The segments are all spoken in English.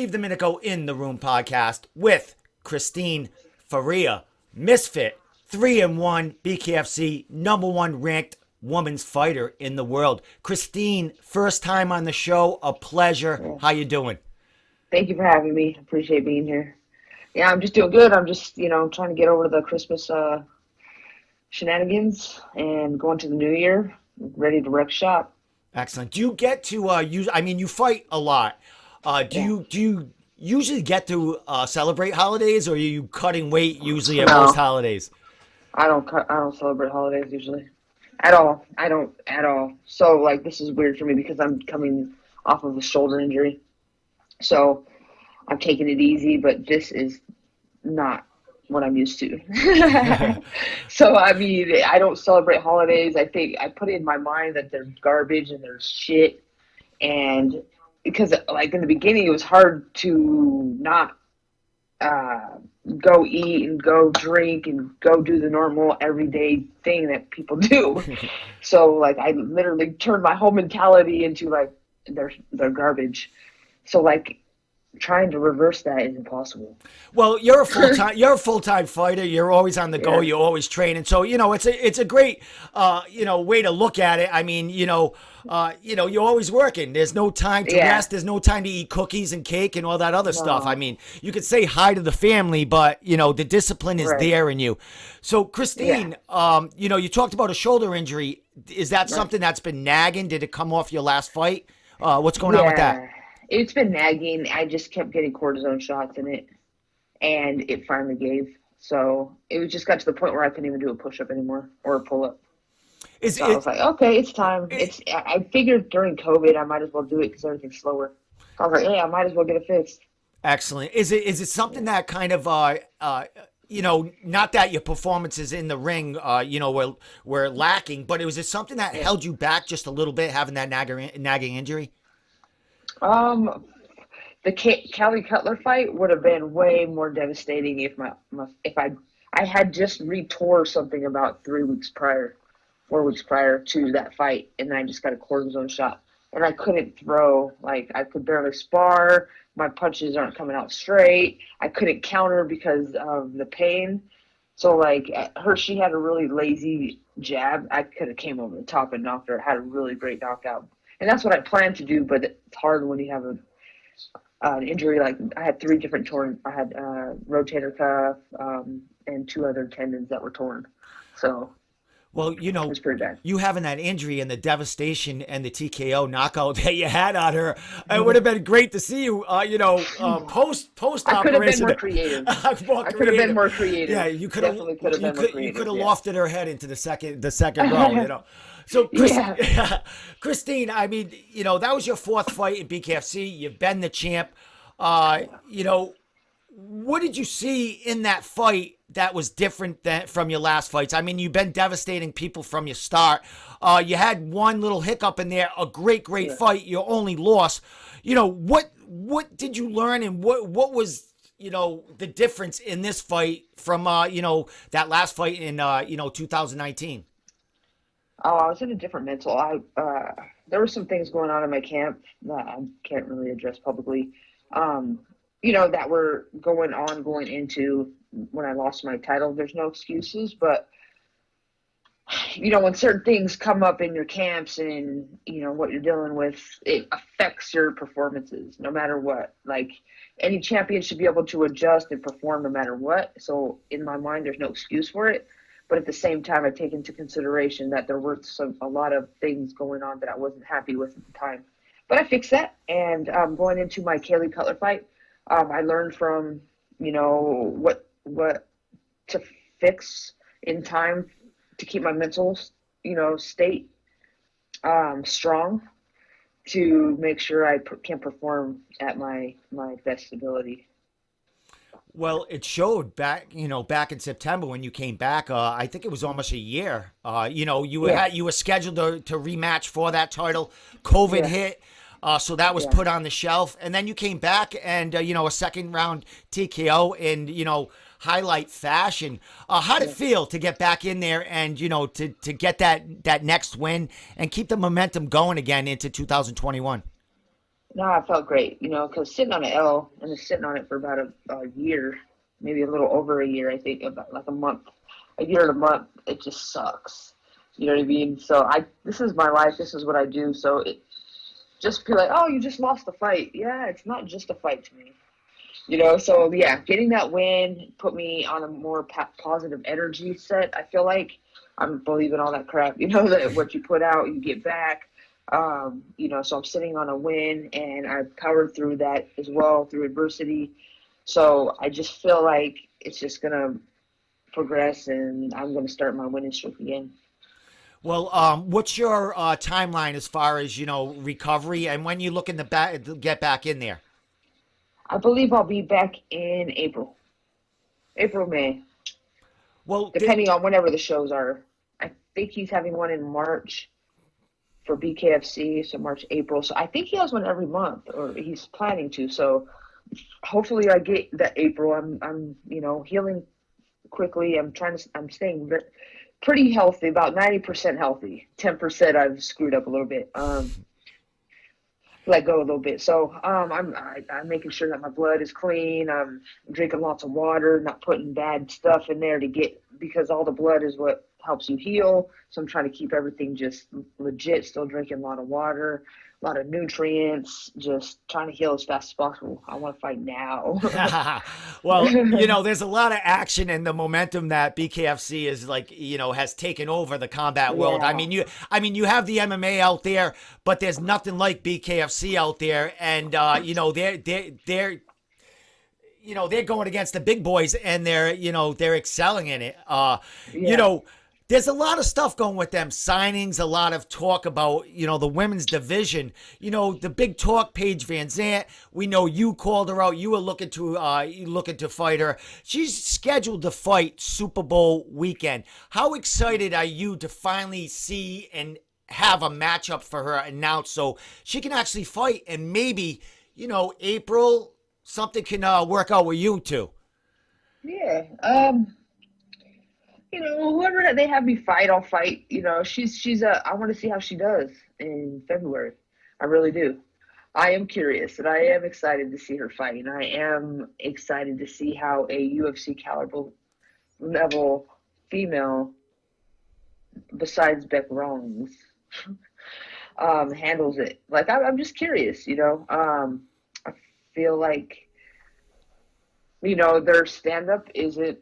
Steve Domenico in the Room podcast with Christine Ferea, Misfit, 3-1 BKFC, #1 ranked women's fighter in the world. Christine, first time on the show, a pleasure. Yeah. How you doing? Thank you for having me. Appreciate being here. Yeah, I'm just doing good. I'm just, trying to get over the Christmas shenanigans and going to the new year, ready to wreck shop. Excellent. Do you get to use? I mean, you fight a lot. Do you usually get to celebrate holidays, or are you cutting weight usually at No. most holidays? I don't celebrate holidays usually. At all. I don't at all. So like this is weird for me because I'm coming off of a shoulder injury. So I'm taking it easy, but this is not what I'm used to. So I mean, I don't celebrate holidays. I think I put it in my mind that they're garbage and they're shit. And because like in the beginning it was hard to not go eat and go drink and go do the normal everyday thing that people do. So like I literally turned my whole mentality into like they're garbage. So like trying to reverse that is impossible. Well, you're a full time fighter. You're always on the go. Yeah. You're always training. So it's a great way to look at it. I mean, you're always working. There's no time to rest. There's no time to eat cookies and cake and all that other stuff. I mean, you could say hi to the family, but the discipline is there in you. So, Christine, you talked about a shoulder injury. Is that something that's been nagging? Did it come off your last fight? What's going on with that? It's been nagging. I just kept getting cortisone shots in it, and it finally gave. So it just got to the point where I couldn't even do a push-up anymore or a pull-up. So I was like, okay, it's time. I figured during COVID I might as well do it because everything's slower. So I was like, yeah, I might as well get it fixed. Excellent. Is it something that kind of not that your performances in the ring were lacking, but was it something that held you back just a little bit, having that nagging injury? The Callie Cutler fight would have been way more devastating if I had just retore something about 4 weeks prior to that fight, and I just got a cortisone shot, and I couldn't throw. Like I could barely spar. My punches aren't coming out straight. I couldn't counter because of the pain. So like she had a really lazy jab. I could have came over the top and knocked her. Had a really great knockout. And that's what I planned to do, but it's hard when you have an injury. Like I had 3 different torn. I had rotator cuff and 2 other tendons that were torn. So, well, it was pretty bad. You having that injury and the devastation and the TKO knockout that you had on her, it would have been great to see you. Post I could have been operation. more creative. I could have been more creative. Yeah, you could have. Definitely could have been more creative. You could have lofted her head into the second row. So, Christine, I mean, that was your 4th fight in BKFC. You've been the champ. What did you see in that fight that was different from your last fights? I mean, you've been devastating people from your start. You had one little hiccup in there, a great fight. Your only loss. What did you learn, and what was the difference in this fight from that last fight in 2019? Oh, I was in a different mental. There were some things going on in my camp that I can't really address publicly, that were going into when I lost my title. There's no excuses, but, when certain things come up in your camps and, what you're dealing with, it affects your performances no matter what. Like, any champion should be able to adjust and perform no matter what. So, in my mind, there's no excuse for it. But at the same time, I take into consideration that there were a lot of things going on that I wasn't happy with at the time. But I fixed that. And going into my Callie Cutler fight, I learned from, what to fix in time to keep my mental, state strong to make sure I can perform at my best ability. Well, it showed back in September when you came back. I think it was almost a year. You were scheduled to rematch for that title. COVID hit, so that was put on the shelf. And then you came back and a second round TKO in highlight fashion. How'd it feel to get back in there and to get that next win and keep the momentum going again into 2021? No, I felt great, because sitting on an L and then sitting on it for about a year, maybe a little over a year, I think, about like a month, a year and a month, it just sucks. You know what I mean? So this is my life. This is what I do. So it just feel like, oh, you just lost the fight. Yeah, it's not just a fight to me. So yeah, getting that win put me on a more positive energy set. I feel like I'm believing all that crap, that what you put out, you get back. So I'm sitting on a win, and I powered through that as well through adversity. So I just feel like it's just gonna progress, and I'm gonna start my winning streak again. Well, what's your timeline as far as recovery, and when you looking to get back in there? I believe I'll be back in April, May, Well, depending on whenever the shows are. I think he's having one in March for BKFC, so March, April. So I think he has one every month, or he's planning to. So hopefully I get that April. I'm healing quickly. I'm staying pretty healthy, about 90% healthy. 10% I've screwed up a little bit. Let go a little bit. So I'm making sure that my blood is clean. I'm drinking lots of water, not putting bad stuff in there because all the blood is what helps you heal. So I'm trying to keep everything just legit, still drinking a lot of water, a lot of nutrients, just trying to heal as fast as possible. I want to fight now. Well, there's a lot of action and the momentum that BKFC is like, has taken over the combat world. Yeah. You have the MMA out there, but there's nothing like BKFC out there, and they're going against the big boys, and they're excelling in it. Yeah. There's a lot of stuff going with them signings, a lot of talk about, the women's division. The big talk, Paige Van Zant. We know you called her out. You were looking to fight her. She's scheduled to fight Super Bowl weekend. How excited are you to finally see and have a matchup for her announced so she can actually fight, and maybe, April, something can work out with you two? Yeah. Whoever they have me fight, I'll fight. I want to see how she does in February. I really do. I am curious, and I am excited to see her fight, and I am excited to see how a UFC caliber level female, besides Beck Rawlings, handles it. Like I'm just curious. I feel like their stand up isn't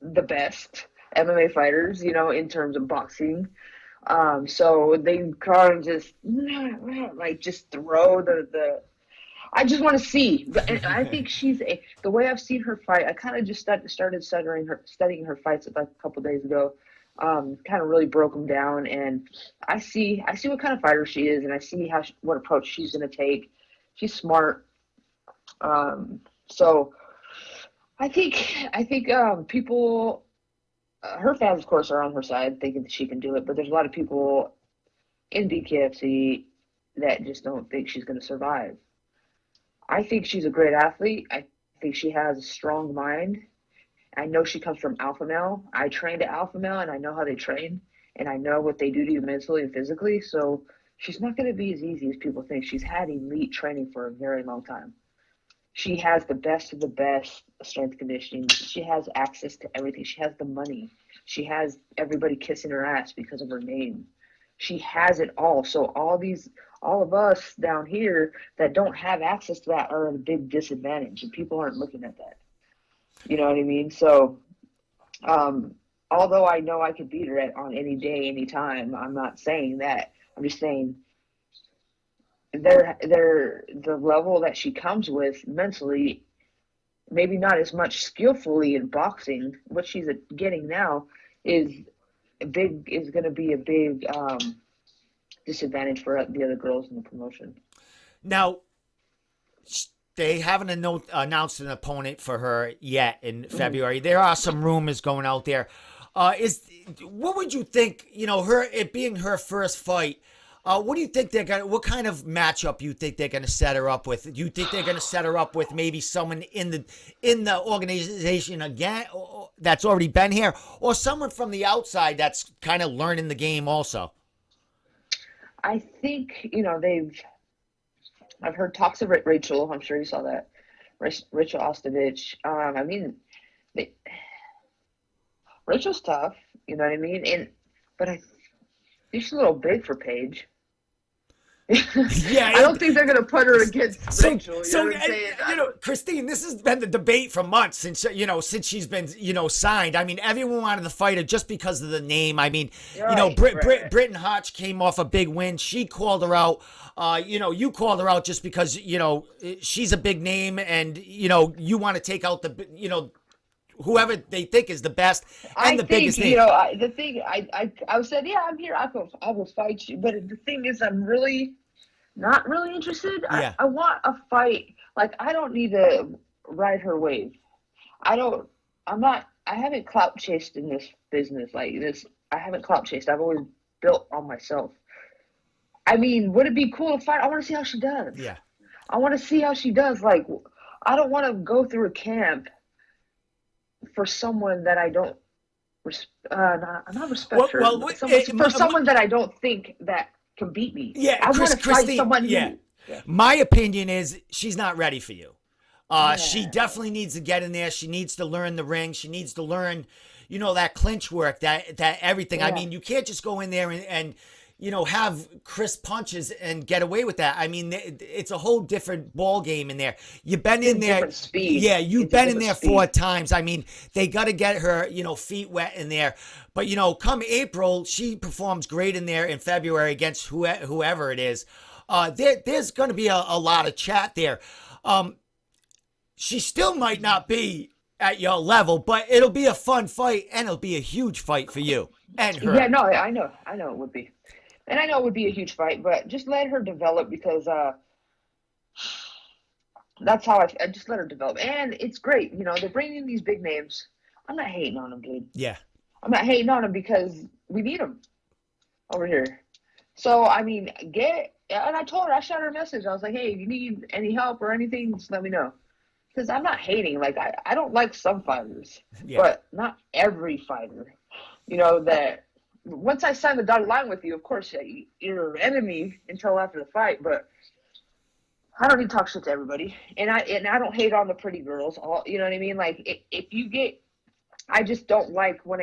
the best MMA fighters, in terms of boxing. So they kind of just like just throw the. I just want to see. And I think the way I've seen her fight. I kind of just started studying her fights like a couple days ago. Kind of really broke them down, and I see what kind of fighter she is, and I see what approach she's going to take. She's smart. So I think people, her fans, of course, are on her side, thinking that she can do it. But there's a lot of people in BKFC that just don't think she's going to survive. I think she's a great athlete. I think she has a strong mind. I know she comes from alpha male. I trained at alpha male, and I know how they train, and I know what they do to you mentally and physically. So she's not going to be as easy as people think. She's had elite training for a very long time. She has the best of the best strength conditioning. She has access to everything. She has the money. She has everybody kissing her ass because of her name. She has it all. So all of us down here that don't have access to that are at a big disadvantage, and people aren't looking at that. You know what I mean? So, although I know I could beat her on any day, any time, I'm not saying that. I'm just saying the level that she comes with mentally, maybe not as much skillfully in boxing. What she's getting now is going to be a big disadvantage for the other girls in the promotion. Now, they haven't announced an opponent for her yet in February. There are some rumors going out there. What would you think? It being her first fight. What do you think what kind of matchup you think they're gonna set her up with? Do you think they're gonna set her up with maybe someone in the organization again that's already been here, or someone from the outside that's kind of learning the game also? I think I've heard talks of Rachel. I'm sure you saw that. Rachel Ostovich. I mean, they, Rachel's tough. You know what I mean? But I think she's a little big for Paige. Yeah, I don't think they're gonna put her against Rachel. You know what I'm saying? Christine, this has been the debate for months since she's been signed. I mean, everyone wanted to fight her just because of the name. I mean, Britton Hotch came off a big win. She called her out. You called her out just because she's a big name, and you want to take out the whoever they think is the best and the biggest name. I said, yeah, I'm here. I will fight you. But the thing is, I'm really not really interested. Yeah. I want a fight. Like, I don't need to ride her wave. I haven't clout chased in this business like this. I haven't clout chased. I've always built on myself. I mean, would it be cool to fight? I want to see how she does. Yeah. I want to see how she does. Like, I don't want to go through a camp for someone that I don't not respect her. For someone that I don't think that can beat me. Yeah, I want to fight someone new. Yeah. My opinion is she's not ready for you. She definitely needs to get in there. She needs to learn the ring. She needs to learn, that clinch work, that everything. Yeah. I mean, you can't just go in there and have crisp punches and get away with that. I mean, it's a whole different ball game in there. You've been in there. Speed. Yeah, you've been in there 4 times. I mean, they got to get her, feet wet in there. But, come April, she performs great in there in February against whoever it is. There's going to be a lot of chat there. She still might not be at your level, but it'll be a fun fight, and it'll be a huge fight for you and her. Yeah, no, I know it would be. And I know it would be a huge fight, but just let her develop because that's how I just let her develop. And it's great. They're bringing these big names. I'm not hating on them, dude. Yeah. I'm not hating on them because we need them over here. So, I mean, and I told her, I shot her a message. I was like, hey, if you need any help or anything, just let me know. Because I'm not hating. Like, I don't like some fighters, but not every fighter. That once I sign the dotted line with you, of course, you're an enemy until after the fight, but I don't need to talk shit to everybody. And I don't hate on the pretty girls. You know what I mean? Like, I just don't like when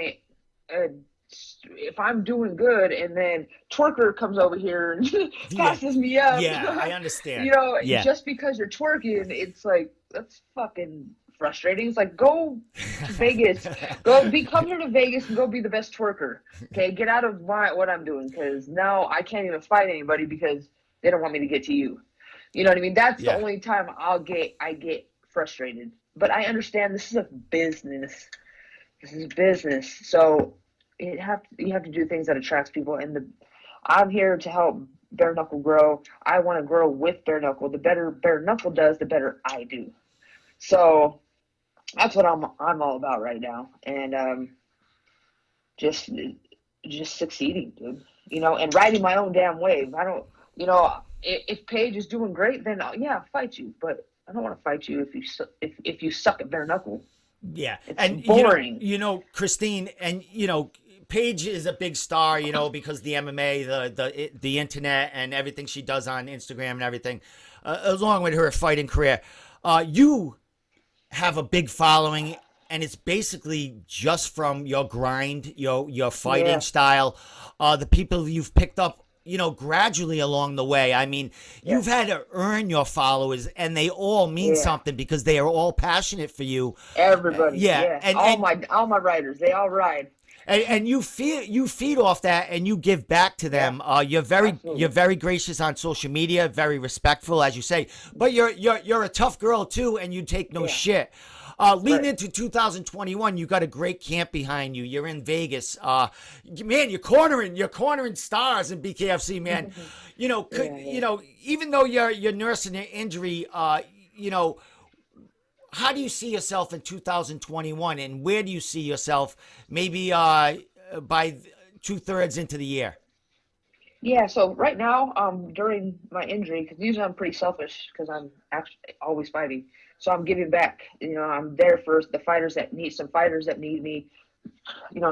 if I'm doing good and then twerker comes over here and passes me up. Yeah, I understand. Just because you're twerking, it's like, that's fucking frustrating. It's like, go to Vegas, come here to Vegas and go be the best twerker. Okay, get out of what I'm doing, because now I can't even fight anybody because they don't want me to get to you. You know what I mean? That's the only time I get frustrated. But I understand this is a business. This is business, so you have to do things that attracts people. And I'm here to help Bare Knuckle grow. I want to grow with Bare Knuckle. The better Bare Knuckle does, the better I do. So that's what I'm all about right now, and just succeeding, dude. And riding my own damn wave. I don't, if Paige is doing great, then I'll fight you. But I don't want to fight you if you suck at Bare Knuckle. Yeah, it's boring. Christine, and Paige is a big star, because the MMA, the internet, and everything she does on Instagram and everything, along with her fighting career. You have a big following, and it's basically just from your grind, your fighting style, the people you've picked up, gradually along the way. I mean, you've had to earn your followers, and they all mean something because they are all passionate for you. Everybody, and all my riders, they all ride. And you feed off that, and you give back to them. You're very gracious on social media, very respectful, as you say. But you're a tough girl too, and you take no shit. Leading into 2021, you got a great camp behind you. You're in Vegas. Man, you're cornering stars in BKFC, man. Even though you're nursing an injury, how do you see yourself in 2021, and where do you see yourself maybe by 2/3 into the year? Yeah, so right now, during my injury, because usually I'm pretty selfish because I'm actually always fighting. So I'm giving back. I'm there for the fighters that need me.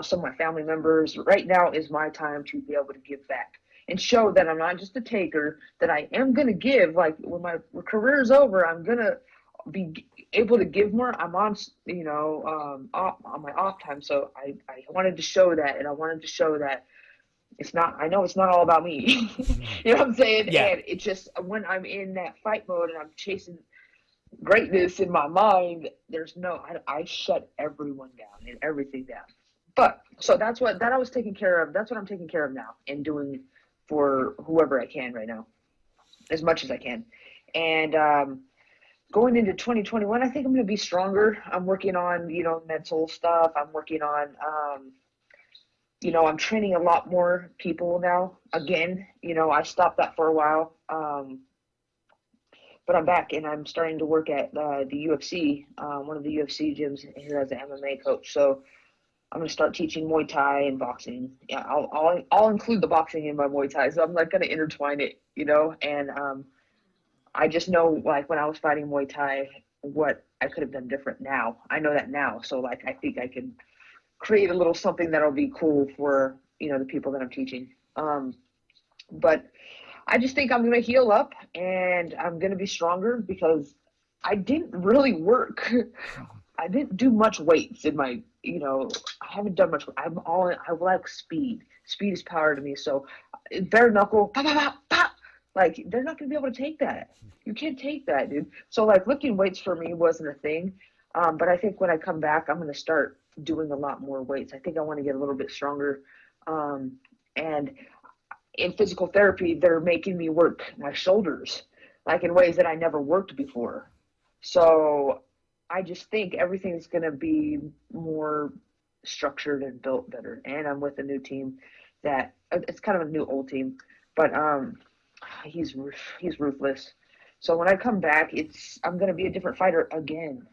Some of my family members. Right now is my time to be able to give back. and show that I'm not just a taker, that I am going to give. Like when my career is over, I'm going to be able to give more. I'm on, off, on my off time. So I wanted to show that, and I wanted to show that I know it's not all about me. You know what I'm saying? Yeah. And it just, when I'm in that fight mode and I'm chasing greatness in my mind, I shut everyone down and everything down. But so that I was taking care of. That's what I'm taking care of now and doing for whoever I can right now, as much as I can. And going into 2021, I think I'm going to be stronger. I'm working on, mental stuff. I'm working on, I'm training a lot more people now. Again, I stopped that for a while. But I'm back and I'm starting to work at the UFC, one of the UFC gyms here as an MMA coach. So I'm going to start teaching Muay Thai and boxing. Yeah, I'll include the boxing in my Muay Thai. So I'm not going to intertwine it, and I just know, like, when I was fighting Muay Thai, what I could have done different now. I know that now. So, like, I think I can create a little something that'll be cool for, the people that I'm teaching. But I just think I'm going to heal up and I'm going to be stronger because I didn't really work. I didn't do much weights in my, I haven't done much. I like speed. Speed is power to me. So bare knuckle, pop, pop, pop, pop. Like, they're not going to be able to take that. You can't take that, dude. So, like, lifting weights for me wasn't a thing. But I think when I come back, I'm going to start doing a lot more weights. I think I want to get a little bit stronger. And in physical therapy, they're making me work my shoulders, like in ways that I never worked before. So I just think everything's going to be more structured and built better. And I'm with a new team that it's kind of a new old team, but he's ruthless. So when I come back, I'm going to be a different fighter again.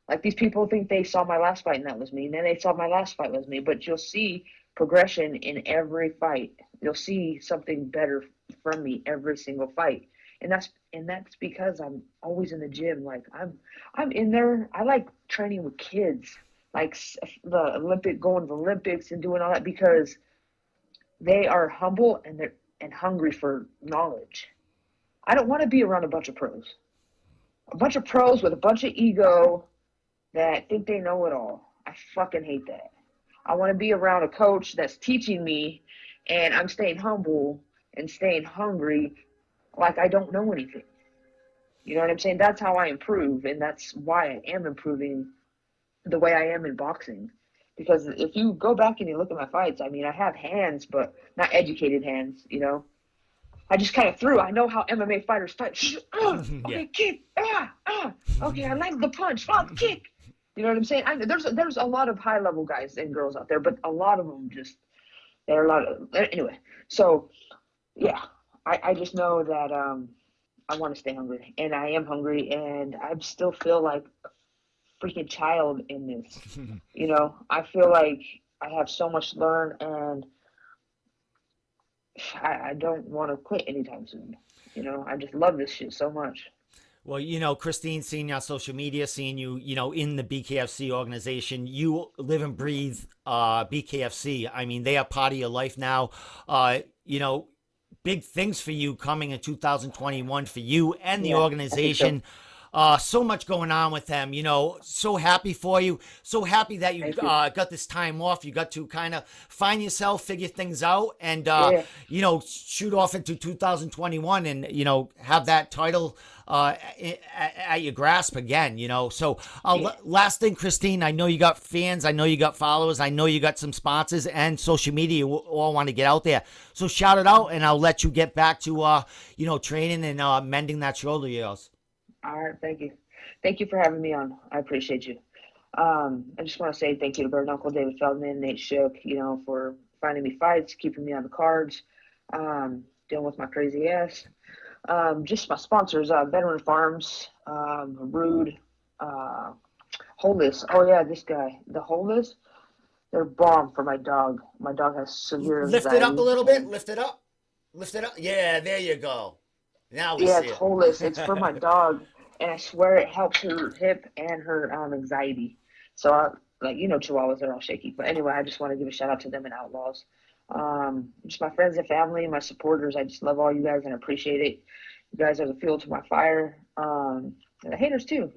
Like, these people think they saw my last fight and that was me, and then they saw my last fight was me. But you'll see progression in every fight. You'll see something better from me every single fight, and that's because I'm always in the gym. Like, I'm in there. I like training with kids, like going to the Olympics and doing all that, because they are humble and hungry for knowledge. I don't want to be around a bunch of pros with a bunch of ego that think they know it all. I fucking hate that. I want to be around a coach that's teaching me, and I'm staying humble and staying hungry like I don't know anything. You know what I'm saying? That's how I improve, and that's why I am improving the way I am in boxing. Because if you go back and you look at my fights, I mean, I have hands, but not educated hands, I just kind of threw. I know how MMA fighters fight. Okay, kick. Okay, I like the punch. Kick. You know what I'm saying? There's a lot of high level guys and girls out there, but a lot of them they're a lot of, anyway. So yeah, I just know that I want to stay hungry, and I am hungry, and I still feel like a freaking child in this. I feel like I have so much to learn, and I don't want to quit anytime soon. I just love this shit so much. Well, Christine, seeing you on social media, seeing you, in the BKFC organization, you live and breathe BKFC. I mean, they are part of your life now. Big things for you coming in 2021 for you and the organization. So much going on with them, so happy for you. So happy that you got this time off. You got to kind of find yourself, figure things out, and, shoot off into 2021 and, have that title at your grasp again, So last thing, Christine, I know you got fans. I know you got followers. I know you got some sponsors and social media you all want to get out there. So shout it out, and I'll let you get back to, training and mending that shoulder of yours. All right, thank you. Thank you for having me on. I appreciate you. I just want to say thank you to Bare Knuckle, David Feldman, Nate Shook, for finding me fights, keeping me on the cards, dealing with my crazy ass. Just my sponsors, Veteran Farms, Rude, Holeless. Oh yeah, this guy, the Holeless. They're bomb for my dog. My dog has severe anxiety. Lift it up a little bit. Lift it up. Lift it up. Yeah, there you go. Now we see it's Holeless. It's for my dog, and I swear it helps her hip and her anxiety. So, Chihuahuas are all shaky. But anyway, I just want to give a shout out to them and Outlaws. Just my friends and family, my supporters. I just love all you guys and appreciate it. You guys are the fuel to my fire. And the haters too,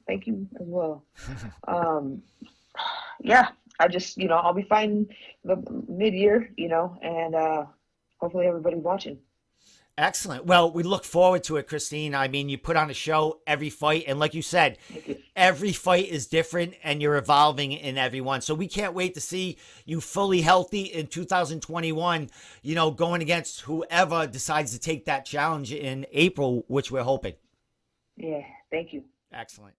thank you as well. Yeah, I just, I'll be fighting the mid-year, and hopefully everybody's watching. Excellent. Well, we look forward to it, Christine. I mean, you put on a show every fight, and like you said, every fight is different, and you're evolving in every one. So we can't wait to see you fully healthy in 2021, going against whoever decides to take that challenge in April, which we're hoping. Yeah, thank you. Excellent.